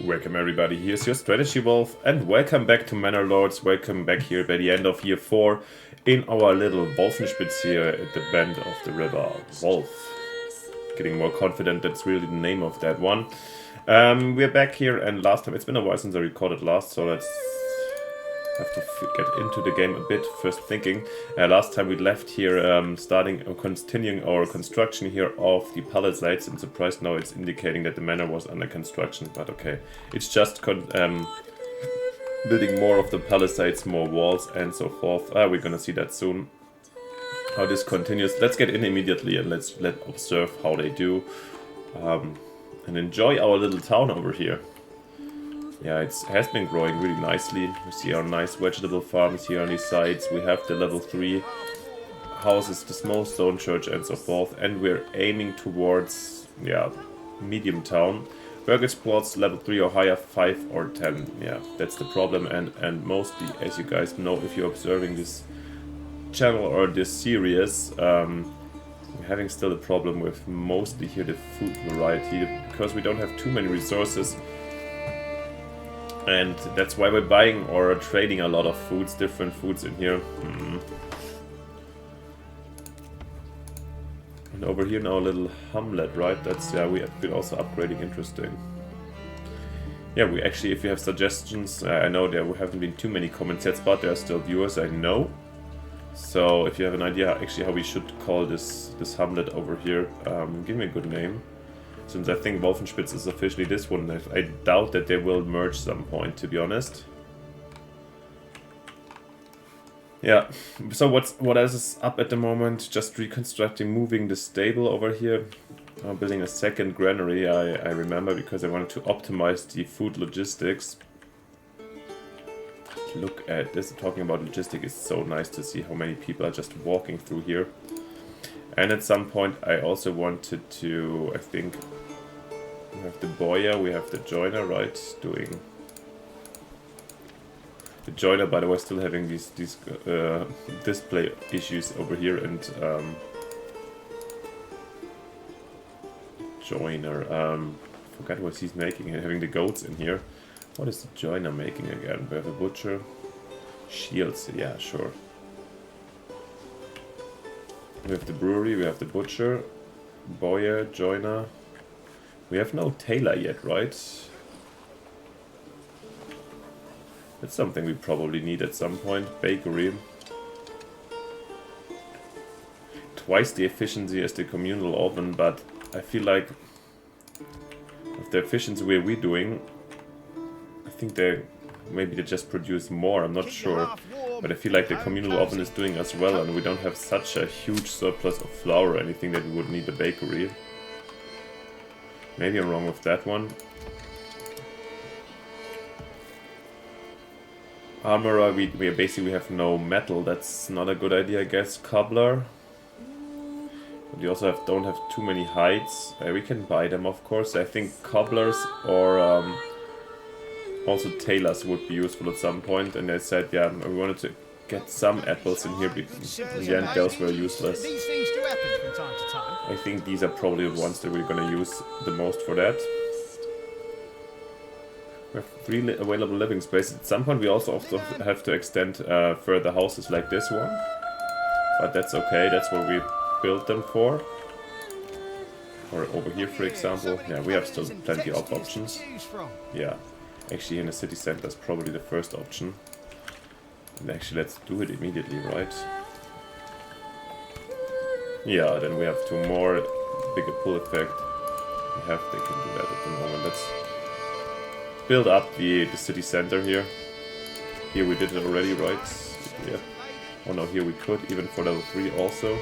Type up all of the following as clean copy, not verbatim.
Welcome everybody, here's your Strategy Wolf, and welcome back to Manor Lords. Welcome back here by the end of year 4 in our little Wolfenspitz here at the bend of the river Wolf. Getting more confident, that's really the name of that one. We're back here, and last time, it's been a while since I recorded last, so let's have to get into the game a bit. First thinking, last time we left here, continuing our construction here of the palisades, and surprised now it's indicating that the manor was under construction, but okay. It's just building more of the palisades, more walls and so forth. We're gonna see that soon, how this continues. Let's get in immediately and let's observe how they do, and enjoy our little town over here. Yeah, it has been growing really nicely. We see our nice vegetable farms here on these sides. We have the level 3 houses, the small stone church and so forth. And we're aiming towards, yeah, medium town. Burgage plots level 3 or higher, 5 or 10. Yeah, that's the problem. And mostly, as you guys know, if you're observing this channel or this series, we're having still a problem with mostly here the food variety. Because we don't have too many resources. And that's why we're buying or trading a lot of foods, different foods in here. And over here now a little hamlet, right? That's, yeah, we have been also upgrading, interesting. Yeah, we actually, if you have suggestions, I know there haven't been too many comments yet, but there are still viewers, I know. So if you have an idea actually how we should call this hamlet over here, give me a good name. Since I think Wolfenspitz is officially this one, I doubt that they will merge some point, to be honest. Yeah, so what else is up at the moment? Just reconstructing, moving the stable over here. Building a second granary, I remember, because I wanted to optimize the food logistics. Look at this, talking about logistics, it's so nice to see how many people are just walking through here. And at some point I also wanted to, I think, we have the boyer, we have the joiner, right, doing... The joiner, by the way, still having these display issues over here, and joiner, forgot what he's making, having the goats in here. What is the joiner making again? We have a butcher, shields, yeah, sure. We have the brewery, we have the butcher, boyer, joiner. We have no tailor yet, right? That's something we probably need at some point. Bakery. Twice the efficiency as the communal oven, but I feel like with the efficiency we're doing, I think maybe they just produce more, I'm not sure. But I feel like the communal oven is doing as well, and we don't have such a huge surplus of flour or anything that we would need a bakery. Maybe I'm wrong with that one. Armorer, we basically have no metal, that's not a good idea, I guess. Cobbler. But we also don't have too many hides. We can buy them, of course. I think cobblers or also tailors would be useful at some point, and I said, yeah, we wanted to get some apples in here, because in the end those were useless. These things do happen from time to time. I think these are probably the ones that we're gonna use the most for that. We have 3 available living spaces. At some point we also have to extend further houses like this one. But that's okay, that's what we built them for. Or over here, for example. Yeah, we have still plenty of options. Yeah. Actually, in the city center is probably the first option. And actually, let's do it immediately, right? Yeah, then we have 2 more. Bigger pull effect. They can do that at the moment. Let's build up the city center here. Here we did it already, right? Yeah. Oh no, here we could, even for level 3 also.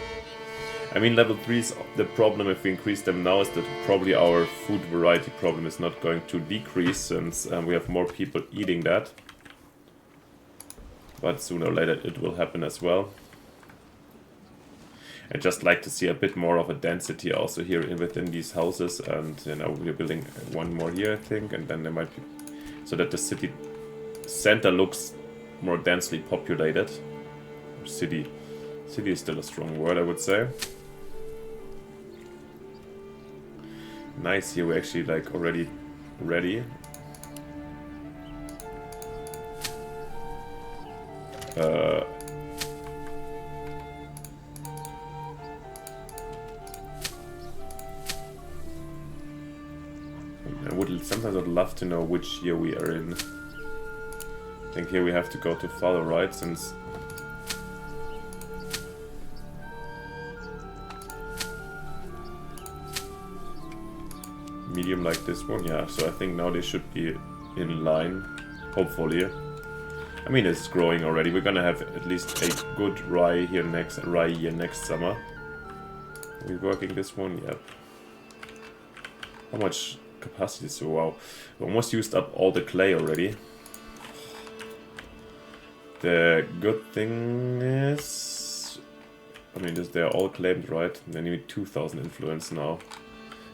I mean, level 3 is the problem if we increase them now, is that probably our food variety problem is not going to decrease, since we have more people eating that. But sooner or later it will happen as well. I'd just like to see a bit more of a density also here within these houses, and you know, we're building 1 more here, I think, and then there might be... so that the city center looks more densely populated. City is still a strong word, I would say. Nice, here we're actually like already ready. Sometimes I'd love to know which year we are in. I think here we have to go to father, right? Since medium like this one, yeah. So I think now they should be in line, hopefully. I mean, it's growing already. We're gonna have at least a good rye here next summer. Are we working this one? Yep. How much capacity? So wow, we almost used up all the clay already. The good thing is, I mean, they're all claimed, right? They need 2,000 influence now.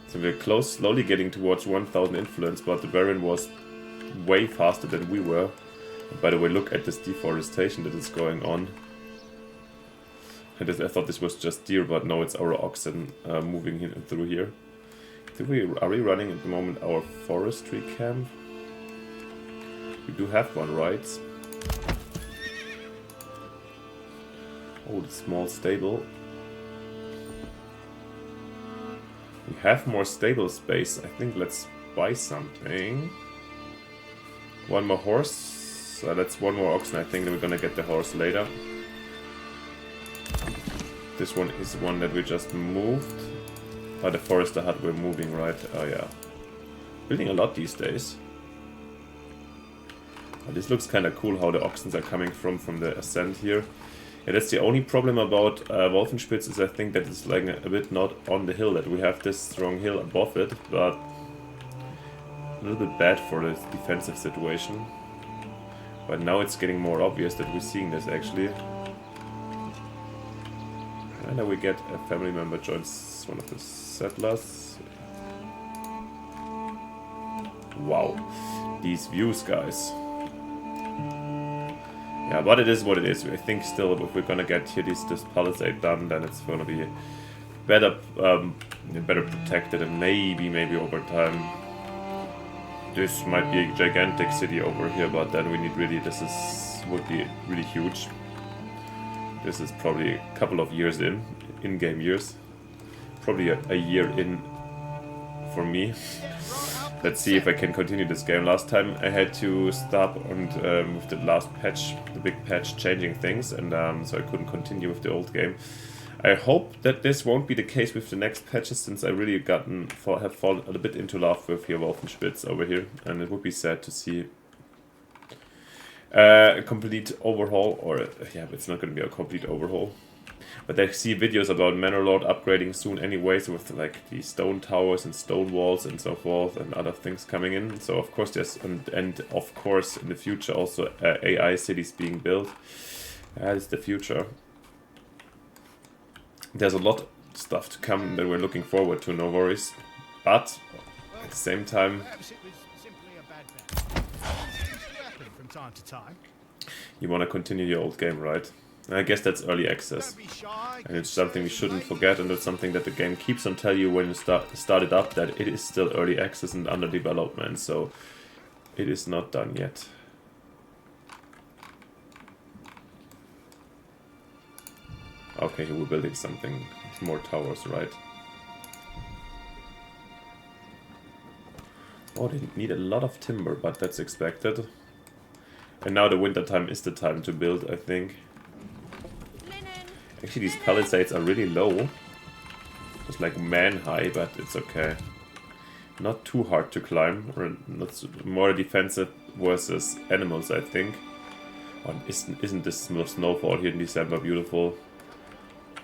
So we're slowly getting towards 1,000 influence, but the Baron was way faster than we were. And by the way, look at this deforestation that is going on. I thought this was just deer, but no, it's our oxen moving through here. Are we running at the moment our forestry camp? We do have one, right? Oh, the small stable. We have more stable space. I think let's buy something. One more horse. That's one more oxen. I think that we're gonna get the horse later. This one is one that we just moved. Oh, the forester hut we're moving, right? Oh yeah. Building a lot these days. Oh, this looks kind of cool how the oxens are coming from the ascent here. Yeah, that's the only problem about Wolfenspitz is I think that it's like a bit not on the hill, that we have this strong hill above it, but a little bit bad for the defensive situation. But now it's getting more obvious that we're seeing this actually. And then we get a family member joins one of the settlers. Wow, these views, guys. Yeah, but it is what it is. I think still, if we're gonna get here this palisade done, then it's gonna be better, better protected, and maybe over time. This might be a gigantic city over here, but then we need really. Would be really huge. This is probably a couple of years in-game years. Probably a year in for me. Let's see if I can continue this game. Last time I had to stop and with the last patch, the big patch, changing things, and so I couldn't continue with the old game. I hope that this won't be the case with the next patches, since I really have fallen a bit into love with here Wolfenspitz over here, and it would be sad to see a complete overhaul, or yeah, it's not going to be a complete overhaul. But I see videos about Manor upgrading soon anyways, with like the stone towers and stone walls and so forth, and other things coming in. So of course there's, and of course in the future also AI cities being built. That is the future. There's a lot of stuff to come that we're looking forward to, no worries. But at the same time, time to time. You want to continue your old game, right? I guess that's early access, and it's something we shouldn't forget, and it's something that the game keeps on telling you when you start it up, that it is still early access and under development, so it is not done yet. Okay, we're building something, more towers, right? Oh, they need a lot of timber, but that's expected. And now the winter time is the time to build, I think. Actually, these palisades are really low. It's like man-high, but it's okay. Not too hard to climb, or not more defensive versus animals, I think. Oh, isn't this snowfall here in December beautiful?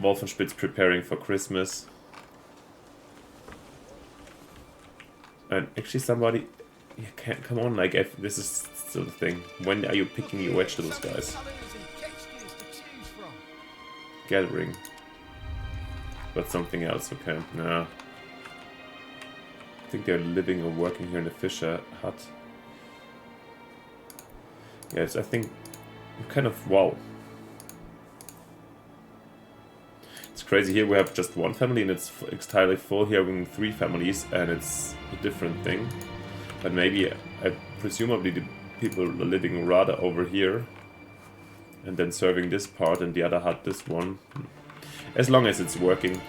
Wolfenspitz preparing for Christmas. And actually somebody... You can't, come on, like, this is still the thing. When are you picking your vegetables, guys? Gathering. But something else, okay. Nah. I think they're living or working here in the Fisher hut. Yes, I think... kind of... wow. It's crazy, here we have just one family and it's entirely full. Here we have 3 families and it's a different thing. But maybe, presumably the people are living rather over here. And then serving this part and the other hut this one. As long as it's working.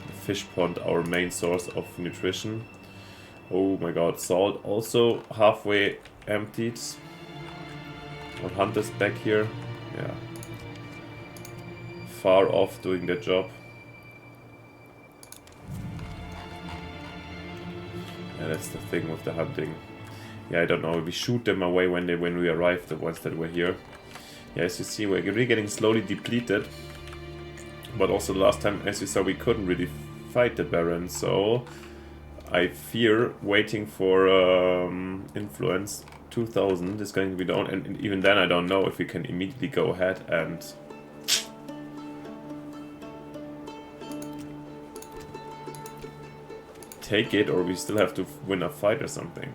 The fish pond, our main source of nutrition. Oh my god, salt also halfway emptied. Our hunters back here. Yeah. Far off doing their job. Yeah, that's the thing with the hunting. Yeah, I don't know. We shoot them away when we arrive, the ones that were here. Yeah, as you see, we're really getting slowly depleted. But also the last time, as you saw, we couldn't really fight the Baron, so I fear waiting for influence 2000 is going to be down, and even then I don't know if we can immediately go ahead and take it, or we still have to win a fight or something.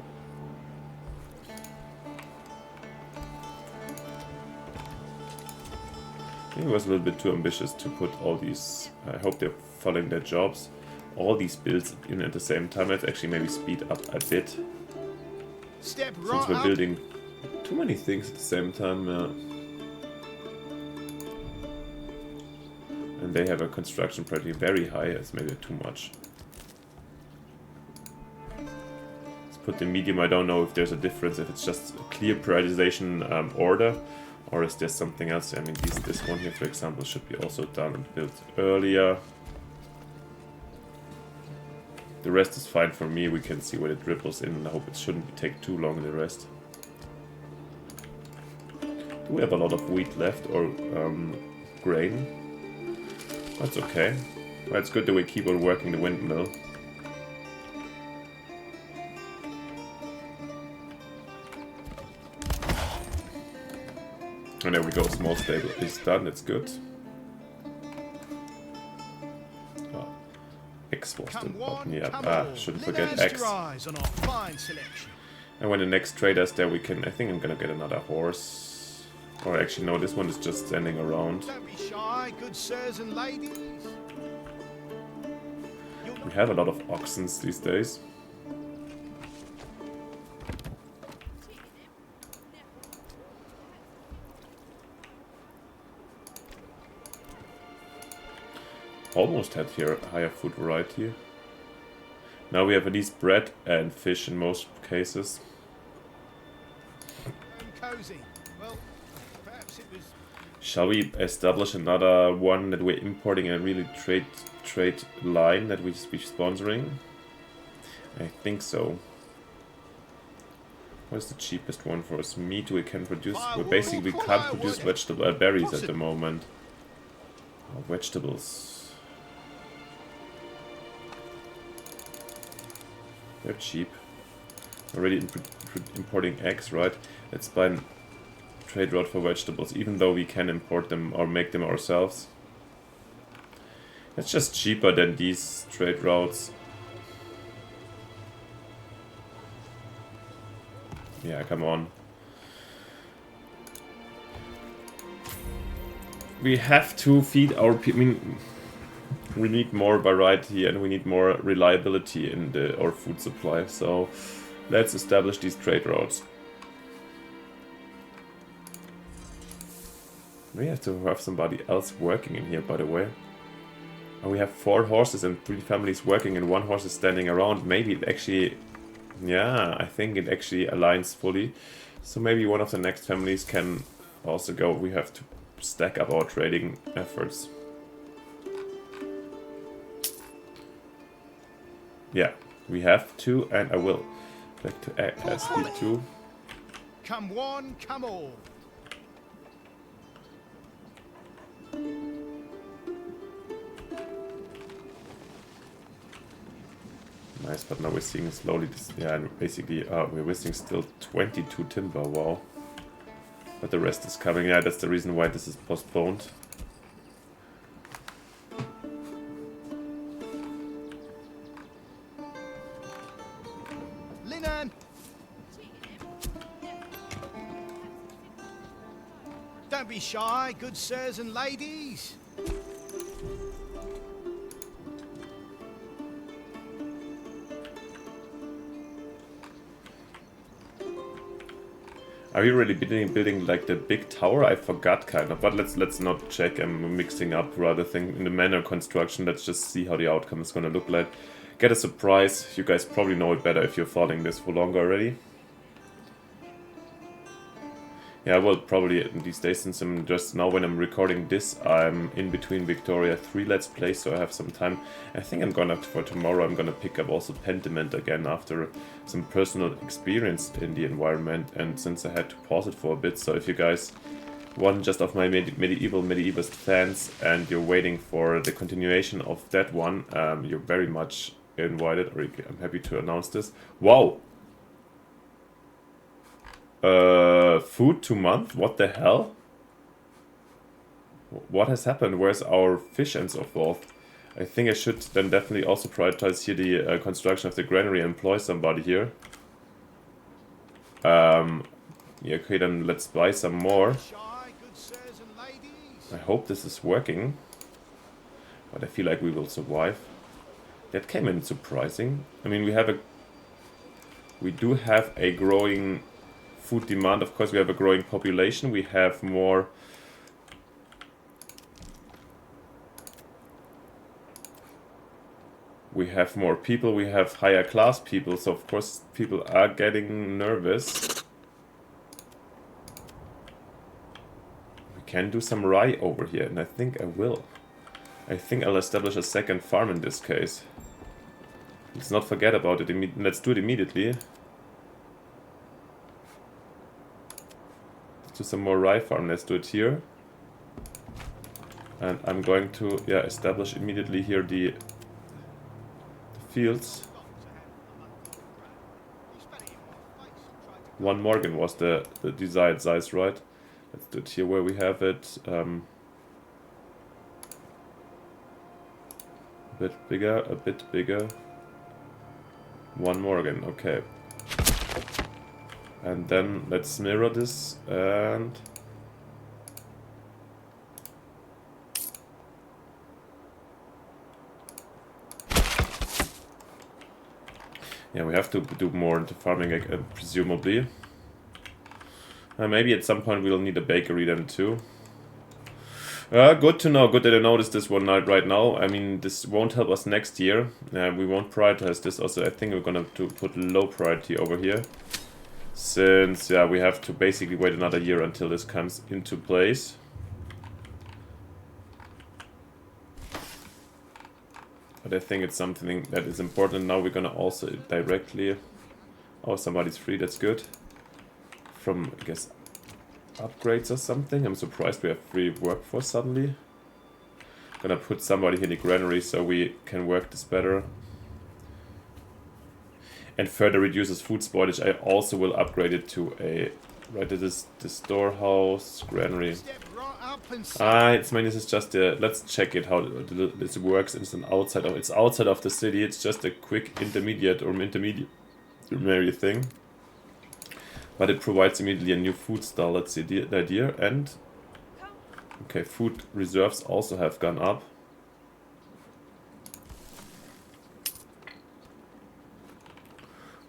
I think it was a little bit too ambitious to put all these, I hope they're following their jobs, all these builds in at the same time. Let's actually maybe speed up a bit. Step Since right we're up. building too many things at the same time. And they have a construction priority very high, it's maybe too much. Let's put the medium, I don't know if there's a difference, if it's just a clear prioritization order. Or is there something else? I mean, this one here, for example, should be also done and built earlier. The rest is fine for me. We can see what it ripples in, and I hope it shouldn't take too long, the rest. Do we have a lot of wheat left, or grain? That's okay. Well, it's good that we keep on working the windmill. And there we go, small stable is done, it's good. Oh, X was the button, yeah, shouldn't forget X. And when the next trader's there, we can, I think I'm gonna get another horse. Or actually, no, this one is just standing around. Don't be shy, good sirs and ladies. We have a lot of oxens these days. Almost had here a higher food variety. Now we have at least bread and fish in most cases. Cozy. Well, perhaps it was. Shall we establish another one that we're importing and really trade line that we be sponsoring? I think so. What's the cheapest one for us? Meat we can produce. We basically can't produce vegetable berries at the moment. Oh, vegetables. They're cheap. Already importing eggs, right? Let's buy a trade route for vegetables, even though we can import them or make them ourselves. It's just cheaper than these trade routes. Yeah, come on. We have to feed our people. I mean, we need more variety and we need more reliability in our food supply. So let's establish these trade routes. We have to have somebody else working in here, by the way. And we have 4 horses and 3 families working and 1 horse is standing around. Maybe it actually... Yeah, I think it actually aligns fully. So maybe one of the next families can also go. We have to stack up our trading efforts. Yeah, we have to, and I will. Back to SD2. Come one, come all. Nice, but now we're seeing slowly this. Yeah, and basically, we're wasting still 22 timber. Wow. But the rest is coming. Yeah, that's the reason why this is postponed. Linen. Don't be shy, good sirs and ladies. Are we really building like the big tower? I forgot kind of, but let's not check. I'm mixing up rather thing in the manor construction. Let's just see how the outcome is gonna look like. Get a surprise. You guys probably know it better if you're following this for longer already. Yeah, well, probably these days, since I'm just now when I'm recording this, I'm in between Victoria 3 Let's Play, so I have some time. I think I'm gonna, for tomorrow, I'm gonna pick up also Pentiment again after some personal experience in the environment, and since I had to pause it for a bit, so if you guys one just of my medievalist fans and you're waiting for the continuation of that one, you're very much invited, or I'm happy to announce this. Wow! Food 2 month? What the hell? What has happened? Where's our fish and so forth? I think I should then definitely also prioritize here the construction of the granary and employ somebody here. Yeah, okay, then let's buy some more. I hope this is working. But I feel like we will survive. That came in surprising. I mean, we do have a growing food demand. Of course, we have a growing population. We have more people. We have higher class people. So of course, people are getting nervous. We can do some rye over here, and I think I will. I think I'll establish a second farm in this case. Let's not forget about it. Let's do it immediately. To some more rye farm. Let's do it here. And I'm going to establish immediately here the fields. 1 Morgan was the desired size, right? Let's do it here where we have it. A bit bigger. 1 Morgan, okay. And then let's mirror this and yeah, we have to do more into farming, presumably. Maybe at some point we'll need a bakery then too. Good to know. Good that I noticed this one right now. I mean, this won't help us next year. We won't prioritize this. Also, I think we're gonna put low priority over here. Since, yeah, we have to basically wait another year until this comes into place. But I think it's something that is important. Now we're gonna also directly... Oh, somebody's free, that's good. From, I guess, upgrades or something. I'm surprised we have free workforce suddenly. Gonna put somebody here in the granary so we can work this better. And further reduces food spoilage. I also will upgrade it to a... Right, this is the storehouse, granary. It's this is just a... Let's check it how this works. It's outside of the city. It's just a quick intermediary thing. But it provides immediately a new food stall. Let's see the idea. And... Okay, food reserves also have gone up.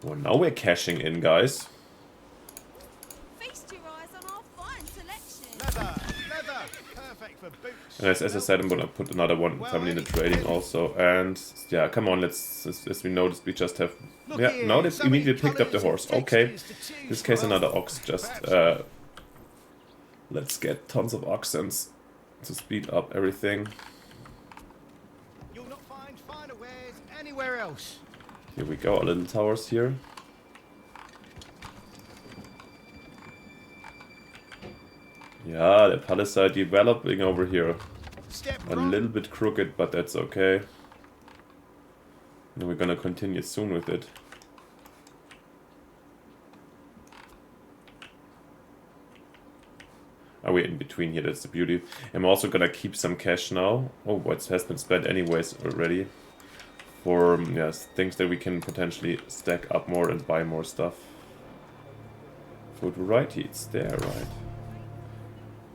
Well, now we're cashing in, guys. Feast your eyes on our fine selection. Leather, perfect for boots. And as I said, I'm gonna put another one family in the trading also. And yeah, come on, let's. As we noticed, we just have. Yeah, now they've immediately picked up the horse. Okay, in this case, another ox. Just let's get tons of oxens to speed up everything. You'll not find finer wares anywhere else. Here we go, our little towers here. Yeah, the palisade developing over here. A little bit crooked, but that's okay. And we're gonna continue soon with it. Are we in between here? That's the beauty. I'm also gonna keep some cash now. Oh, what has been spent anyways already. For yes, things that we can potentially stack up more and buy more stuff. Food variety, it's there, right?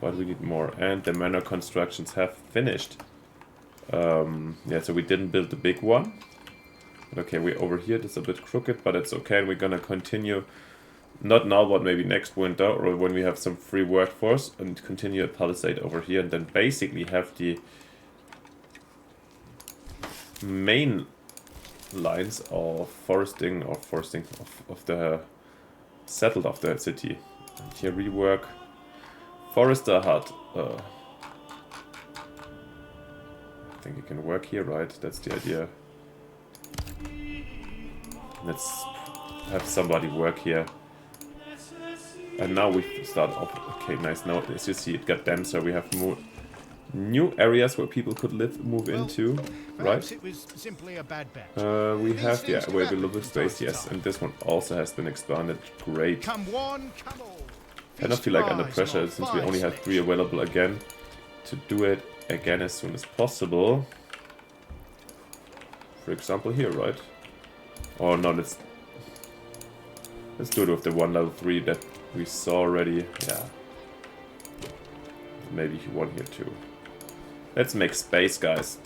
But we need more. And the manor constructions have finished. Yeah, so we didn't build the big one. But okay, we're over here. It's a bit crooked, but it's okay. And we're gonna continue Not now, but maybe next winter, or when we have some free workforce, and continue a palisade over here, and then basically have the main lines of foresting of the settled of the city. And here rework forester hut. I think it can work here, right? That's the idea. Let's have somebody work here. And now we start off. Okay, nice. Now, as you see, it got denser. We have more new areas where people could move into, right? It was simply a bad bet. We have the available space, yes, and this one also has been expanded. Great. Come one, come all. I don't feel like under pressure since we only have 3 available again to do it again as soon as possible. For example, here, right? Oh no, let's do it with the 1 level 3 that we saw already. Yeah. Maybe one here too. Let's make space, guys.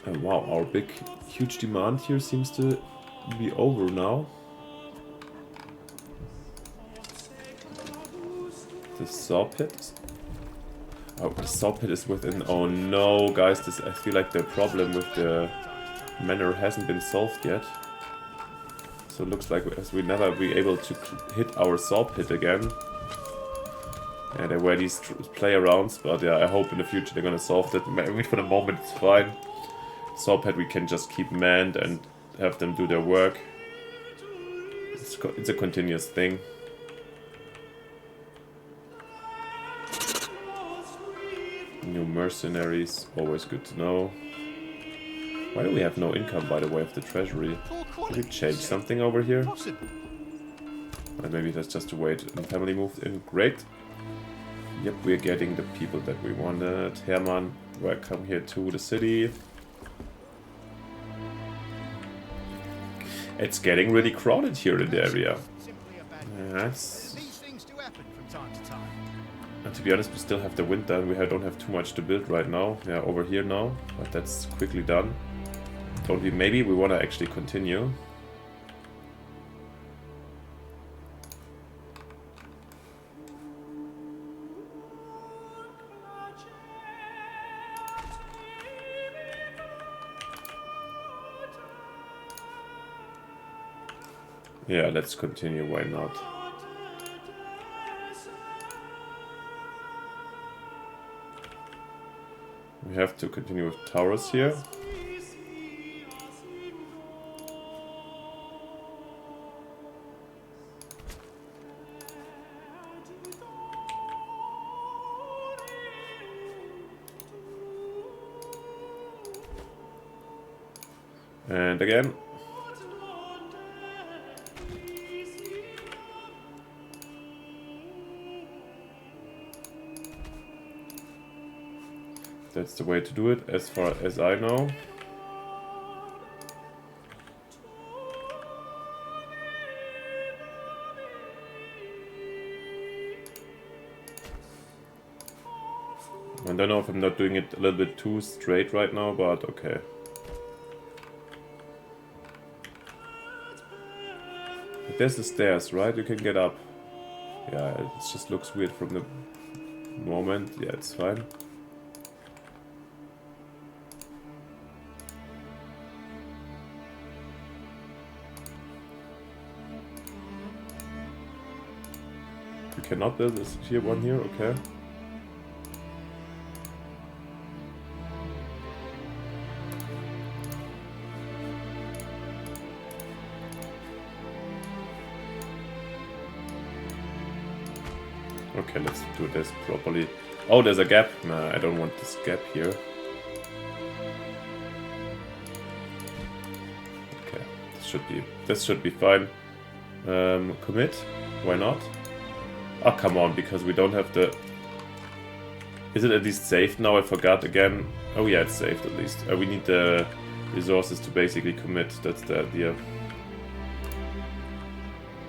And wow, our big, huge demand here seems to be over now. The saw pit. Oh, the saw pit is within. Oh no, guys! I feel like the problem with the manor hasn't been solved yet. So it looks like as we never be able to hit our saw pit again. Yeah, there were these play arounds, but yeah, I hope in the future they're gonna solve that. I mean, for the moment it's fine. Saw pit we can just keep manned and have them do their work. It's a continuous thing. New mercenaries, always good to know. Why do we have no income, by the way, of the treasury? Did we change something over here? Or maybe that's just to wait and family moved in. Great. Yep, we're getting the people that we wanted. Hermann, welcome here to the city. It's getting really crowded here in the area. Yes. And to be honest, we still have the winter and we don't have too much to build right now. Yeah, over here now, but that's quickly done. Don't we? Maybe we want to actually continue. Yeah, let's continue, why not? We have to continue with towers here. And again. That's the way to do it, as far as I know. I don't know if I'm not doing it a little bit too straight right now, but okay. But there's the stairs, right? You can get up. Yeah, it just looks weird from the moment. Yeah, it's fine. Cannot build this here, one here, okay. Okay, let's do this properly. Oh, there's a gap. Nah, I don't want this gap here. Okay, this should be fine. Commit? Why not? Oh, come on, because we don't have the... Is it at least saved now? I forgot again. Oh yeah, it's saved at least. We need the resources to basically commit. That's the idea.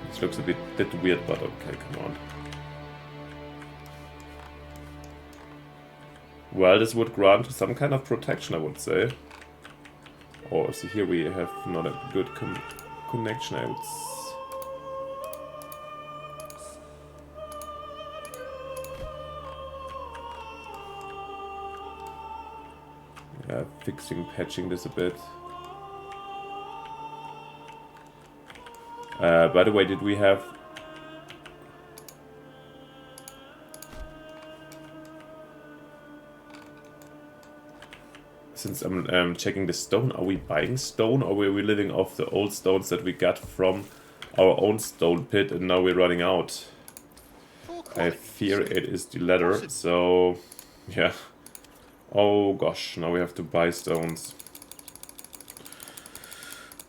This looks a bit weird, but okay, come on. Well, this would grant some kind of protection, I would say. Or see here we have not a good connection. I would yeah, fixing, patching this a bit. By the way, did we have... Since I'm checking the stone, are we buying stone or were we living off the old stones that we got from our own stone pit and now we're running out? I fear it is the latter, so yeah. Oh gosh, now we have to buy stones.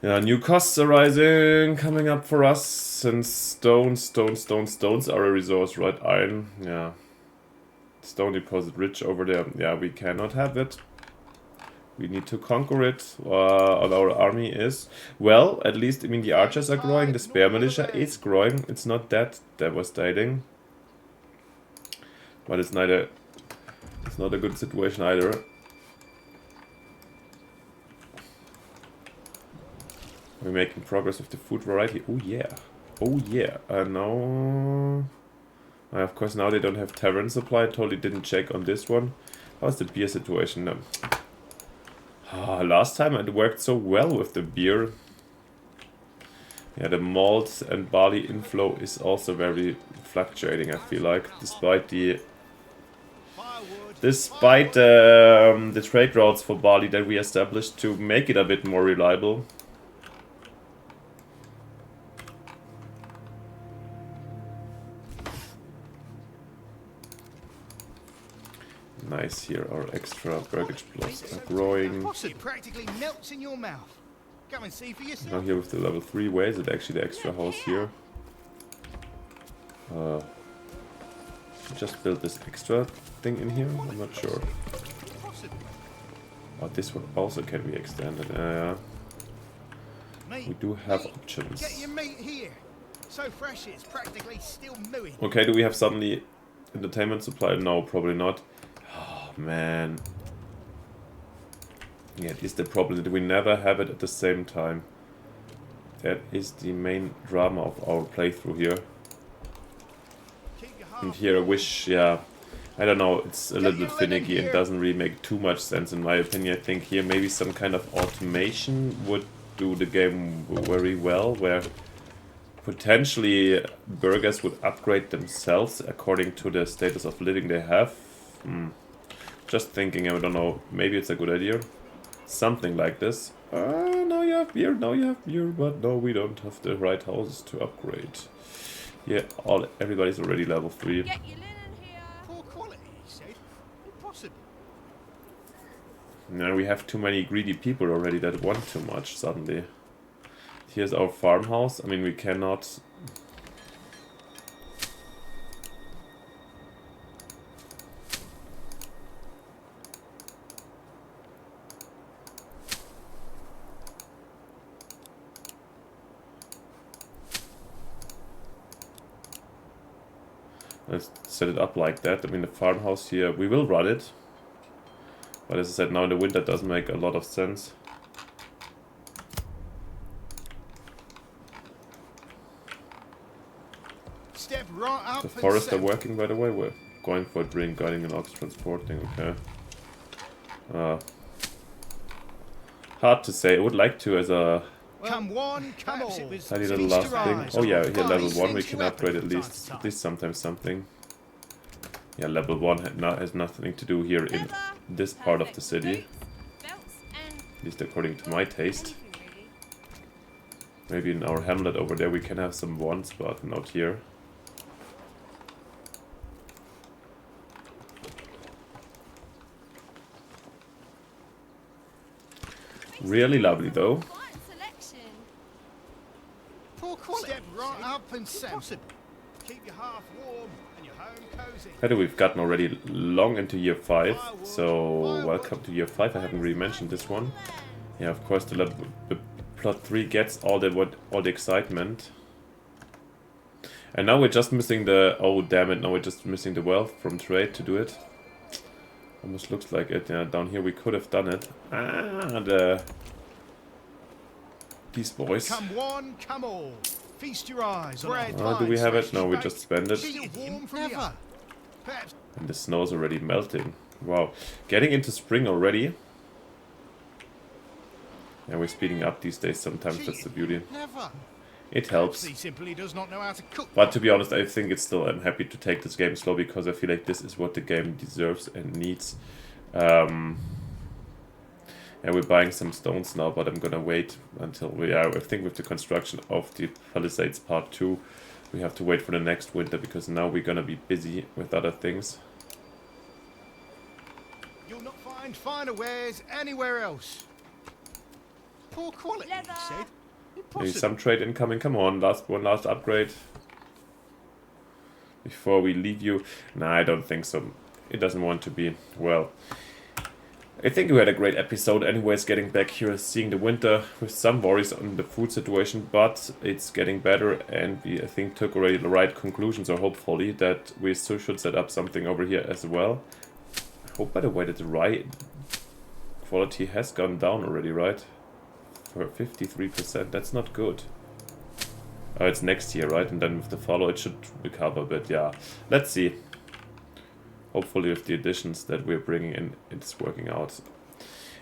Yeah, new costs are rising, coming up for us, since stones are a resource, right? Iron, yeah. Stone deposit rich over there, yeah, we cannot have it. We need to conquer it, and our army is, well, at least, I mean, the archers are growing, the spear militia is growing, it's not that devastating. But it's not a good situation either. We're making progress with the food variety. Oh yeah. Oh yeah. No. Of course now they don't have tavern supply. I totally didn't check on this one. How's the beer situation now? Last time it worked so well with the beer. Yeah, the malt and barley inflow is also very fluctuating, I feel like. Despite the trade routes for barley that we established to make it a bit more reliable. Nice, here our extra burgage plots are growing. It practically melts in your mouth. Come and see for yourself. Now here with the level 3, where is it actually the extra house here? Just build this extra thing in here, I'm not sure. Oh, this one also can be extended. We do have options. Get your meat here. So fresh it's practically still mooing. Okay, do we have suddenly entertainment supply? No, probably not. Oh man. Yeah, it is the problem that we never have it at the same time. That is the main drama of our playthrough here. And here I wish, yeah, I don't know, it's a little bit finicky and doesn't really make too much sense in my opinion. I think here maybe some kind of automation would do the game very well, where potentially burgers would upgrade themselves according to the status of living they have. Just thinking, I don't know, maybe it's a good idea. Something like this. Now you have beer, but no, we don't have the right houses to upgrade. Yeah, everybody's already level 3. Get your linen here. Poor quality, he said. Impossible. Now we have too many greedy people already that want too much suddenly. Here's our farmhouse. I mean, we cannot... Let's set it up like that. I mean, the farmhouse here, we will run it. But as I said, now in the winter it doesn't make a lot of sense. Step right up. The forests are working, by the way. We're going for a drink, guiding an ox, transporting. Okay. Hard to say. I would like to as a Come one, come all. tiny little last thing. Oh yeah, here level 1 we can upgrade at least sometimes something. Yeah, level 1 has nothing to do here in this part of the city. At least according to my taste. Maybe in our hamlet over there we can have some wands, but not here. Really lovely though. Step right up and set. Keep your hearth warm and your home cozy. Hey, we've gotten already long into year 5, so welcome to year 5. I haven't really mentioned this one. Yeah, of course the plot 3 gets all the excitement. And now we're just missing the... Oh damn it, now we're just missing the wealth from trade to do it. Almost looks like it. Yeah, down here we could have done it. these boys. Come one, come all. Feast your eyes on bread. Do we have it? No, we just spend it. Warm from never. Perhaps And the snow's already melting. Wow. Getting into spring already. Yeah, we're speeding up these days sometimes, that's the beauty. never. It helps. He simply does not know how to cook. But to be honest, I think it's still, I'm happy to take this game slow because I feel like this is what the game deserves and needs. Yeah, we're buying some stones now, but I'm gonna wait until we are, I think with the construction of the Palisades Part 2, we have to wait for the next winter because now we're gonna be busy with other things. You'll not find finer wares anywhere else. Poor quality, he Leather. said. Maybe Impossible. some trade incoming, come on, last upgrade. Before we leave you. Nah, I don't think so. It doesn't want to be. Well, I think we had a great episode anyways, getting back here, seeing the winter with some worries on the food situation, but it's getting better and we, I think, took already the right conclusions, or hopefully, that we still should set up something over here as well. I hope, by the way, that the rye quality has gone down already, right? For 53%, that's not good. Oh, it's next year, right? And then with the follow it should recover, but yeah. Let's see. Hopefully with the additions that we're bringing in, it's working out.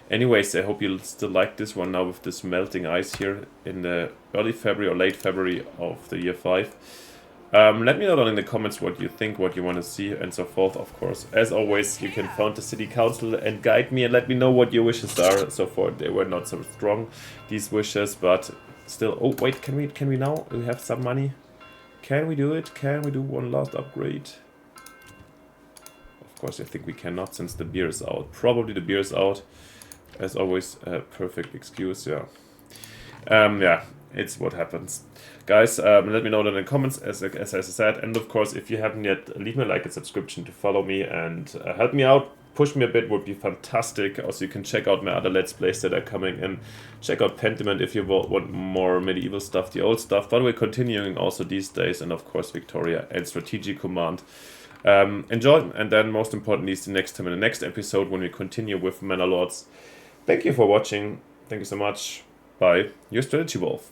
Anyways, I hope you'll still like this one now with this melting ice here in the early February or late February of the year 5. Let me know down in the comments what you think, what you want to see, and so forth, of course. As always, you can phone the city council and guide me and let me know what your wishes are. So far, they were not so strong, these wishes, but still. Oh, wait, can we now? We have some money. Can we do it? Can we do one last upgrade? Of course, I think we cannot since the beer is out. Probably the beer is out. As always, a perfect excuse, yeah. Yeah, it's what happens. Guys, let me know that in the comments, as I said. And of course, if you haven't yet, leave me a like and subscription to follow me and help me out. Push me a bit would be fantastic. Also, you can check out my other Let's Plays that are coming in. Check out Pentiment if you want more medieval stuff, the old stuff. But we're continuing also these days. And of course, Victoria and Strategic Command. Enjoy. And then most importantly is the next time in the next episode when we continue with Manor Lords. Thank you for watching. Thank you so much. Bye. Your Strategy Wolf.